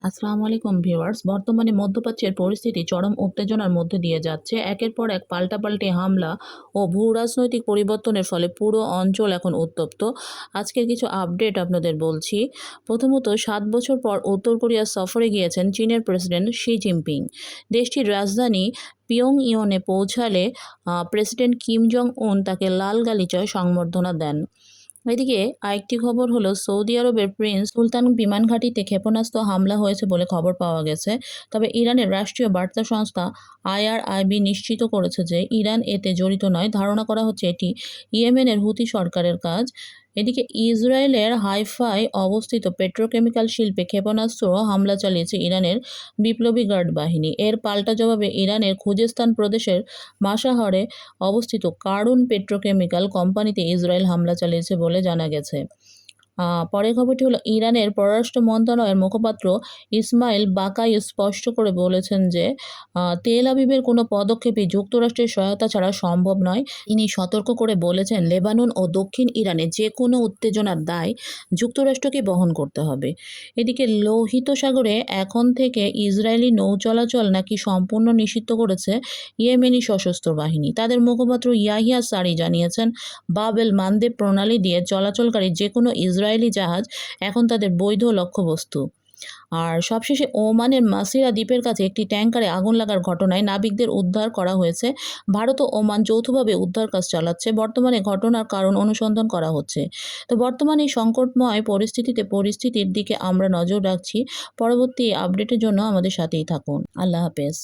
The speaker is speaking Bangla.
আসসালামু আলাইকুম ভিউয়ার্স। বর্তমানে মধ্যপ্রাচ্যের পরিস্থিতি চরম উত্তেজনার মধ্যে দিয়ে যাচ্ছে। একের পর এক পাল্টাপাল্টি হামলা ও ভূ-রাজনৈতিক পরিবর্তনের ফলে পুরো অঞ্চল এখন উত্তপ্ত। আজকের কিছু আপডেট আপনাদের বলছি। প্রথমত, ৭ বছর পর উত্তর কোরিয়া সফরে গিয়েছেন চীনের প্রেসিডেন্ট শি জিনপিং। দেশটির রাজধানী পিয়ংইয়নে পৌঁছালে প্রেসিডেন্ট কিম জং উন তাকে লাল গালিচায় সংবর্ধনা দেন। এদিকে আরেকটি খবর হলো, সৌদি আরবের প্রিন্স সুলতান বিমান ঘাঁটিতে ক্ষেপণাস্ত্র হামলা হয়েছে বলে খবর পাওয়া গেছে। তবে ইরানের রাষ্ট্রীয় বার্তা সংস্থা আইআরআইবি নিশ্চিত করেছে যে ইরান এতে জড়িত নয়। ধারণা করা হচ্ছে এটি ইয়েমেনের হুতি সরকারের কাজ। এদিকে ইসরায়েলের হাইফায় অবস্থিত পেট্রোকেমিক্যাল শিল্পে ক্ষেপণাস্ত্র হামলা চালিয়েছে ইরানের বিপ্লবী গার্ড বাহিনী। এর পাল্টা জবাবে ইরানের খুজেস্তান প্রদেশের মাসাহরে অবস্থিত কারুন পেট্রোকেমিক্যাল কোম্পানিতে ইসরায়েল হামলা চালিয়েছে বলে জানা গেছে। পরের খবরটি হলো, ইরানের পররাষ্ট্র মন্ত্রণালয়ের মুখপাত্র ইসমাইল বাকাই স্পষ্ট করে বলেছেন যে তেল আবিবের কোনো পদক্ষেপই যুক্তরাষ্ট্রের সহায়তা ছাড়া সম্ভব নয়। তিনি সতর্ক করে বলেছেন, লেবানন ও দক্ষিণ ইরানে যে কোনো উত্তেজনার দায় যুক্তরাষ্ট্রকে বহন করতে হবে। এদিকে লোহিত সাগরে এখন থেকে ইসরায়েলি নৌ চলাচল নাকি সম্পূর্ণ নিষিদ্ধ করেছে ইয়েমেনি সশস্ত্র বাহিনী। তাদের মুখপাত্র ইয়াহিয়া সারি জানিয়েছেন, বাব-এল মানদেব প্রণালী দিয়ে চলাচলকারী যে কোনো ইসরায়েলি জাহাজ এখন তাদের বৈধ লক্ষ্যবস্তু। আর সবশেষে, ওমানের মাসিরা দ্বীপের কাছে একটি ট্যাঙ্কারে আগুন লাগার ঘটনায় নাবিকদের উদ্ধার করা হয়েছে। ভারত ও ওমান যৌথভাবে উদ্ধার কাজ চালাচ্ছে। বর্তমানে ঘটনার কারণ অনুসন্ধান করা হচ্ছে। তো বর্তমানে এই সংকটময় পরিস্থিতির দিকে আমরা নজর রাখছি। পরবর্তী আপডেটের জন্য আমাদের সাথেই থাকুন। আল্লাহ হাফেজ।